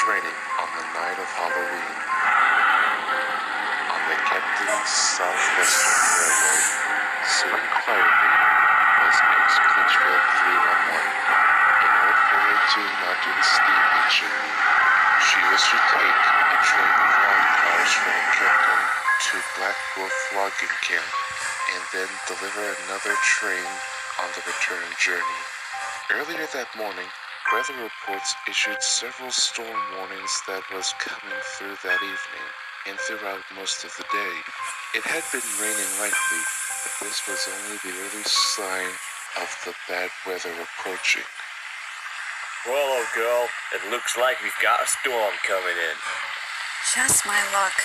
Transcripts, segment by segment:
raining on the night of Halloween. On the Captain's Southwestern Railroad, sitting quietly was ex-Clinchfield 311, an old 402 Mountain steam engine. She was to take a train of log cars from Captain to Black Wolf logging camp and then deliver another train on the return journey. Earlier that morning, weather reports issued several storm warnings that was coming through that evening and throughout most of the day. It had been raining lightly, but this was only the early sign of the bad weather approaching. Well, old girl, it looks like we've got a storm coming in. Just my luck.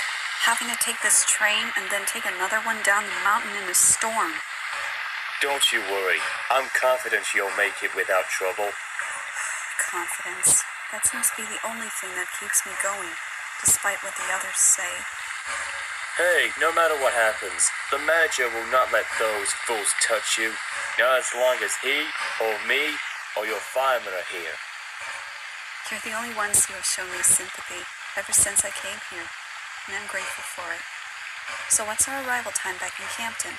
Having to take this train and then take another one down the mountain in a storm. Don't you worry. I'm confident you'll make it without trouble. Confidence. That seems to be the only thing that keeps me going, despite what the others say. Hey, no matter what happens, the manager will not let those fools touch you. Not as long as he, or me, or your fireman are here. You're the only ones who have shown me sympathy ever since I came here, and I'm grateful for it. So what's our arrival time back in Campton?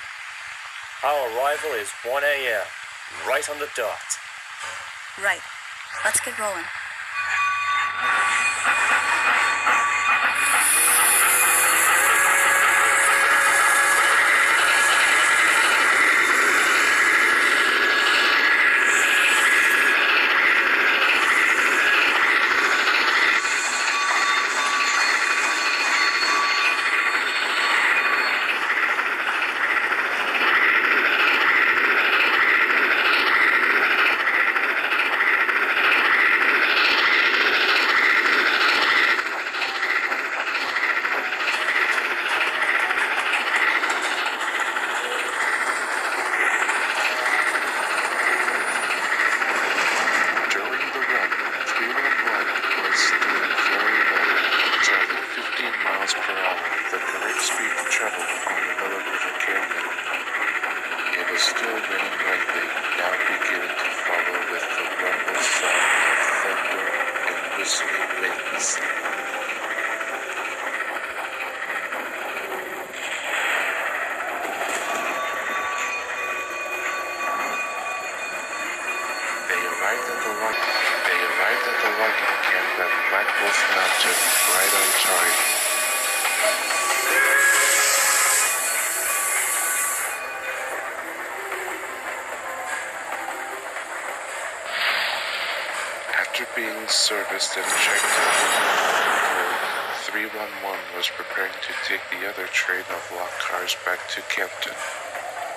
Our arrival is 1 a.m., right on the dot. Right. Let's get rolling. They arrived at the logging camp at Black Wolf Mountain right on time. After being serviced and checked out, 311 was preparing to take the other train of log cars back to Campton.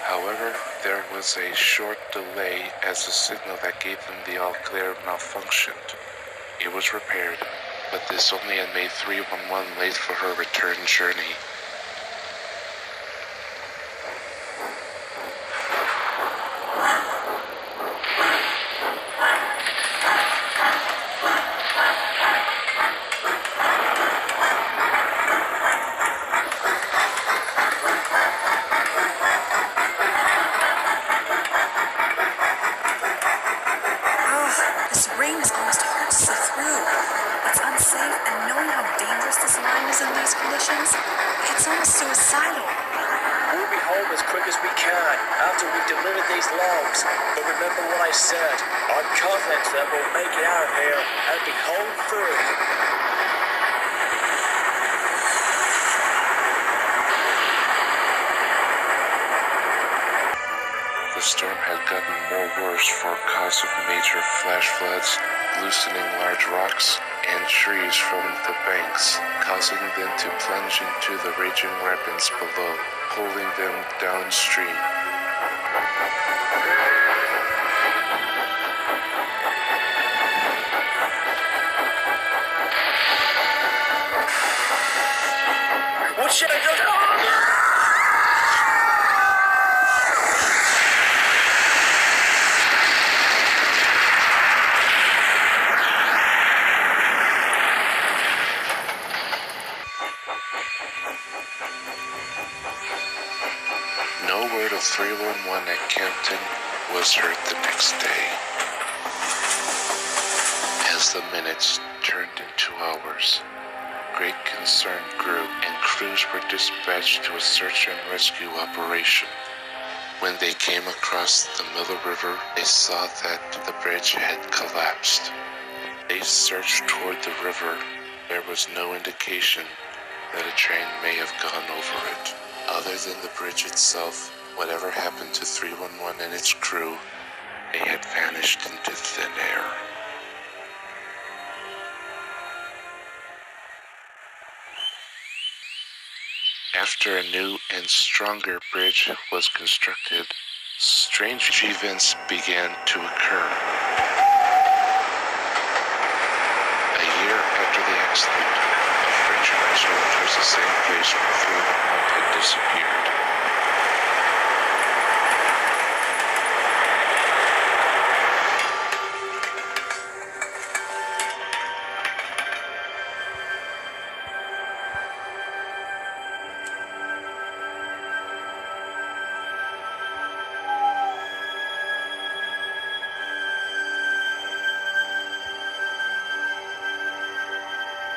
However, there was a short delay as the signal that gave them the all-clear malfunctioned. It was repaired, but this only had made 311 late for her return journey. It's almost suicidal. We'll be home as quick as we can after we've delivered these logs. But remember what I said. I'm confident that we'll make it out of here and be home free. The storm had gotten more worse for cause of major flash floods, loosening large rocks and trees from the banks, causing them to plunge into the raging rapids below, pulling them downstream. What should I do? No word of 311 at Campton was heard the next day. As as the minutes turned into hours, great concern grew and crews were dispatched to a search and rescue operation. When they came across the Miller River, they saw that the bridge had collapsed. They searched toward the river. There was no indication that a train may have gone over it. Other than the bridge itself, whatever happened to 311 and its crew, they had vanished into thin air. After a new and stronger bridge was constructed, strange events began to occur. A year after the accident, a French vessel towards the same place where 311 had disappeared.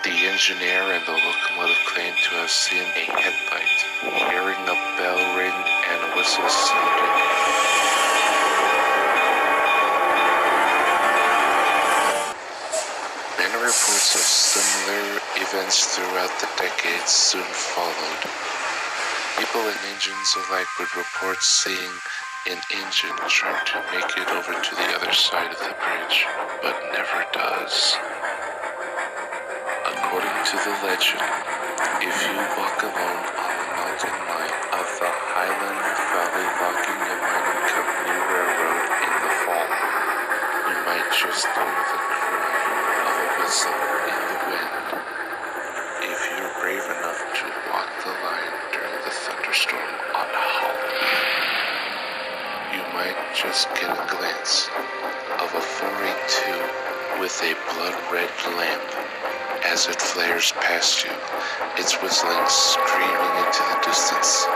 The engineer and the locomotive claimed to have seen a headlight, hearing a bell ring and a whistle sounding. Many reports of similar events throughout the decades soon followed. People and engines alike would report seeing an engine trying to make it over to the other side of the bridge, but never does. According to the legend, if you walk alone on the mountain line of the Highland Valley Logging and Mining Company Railroad in the fall, you might just hear the cry of a whistle in the wind. If you're brave enough to walk the line during the thunderstorm on Halloween, you might just get a glance of a 482 with a blood-red lamp. As it flares past you, its whistling screaming into the distance.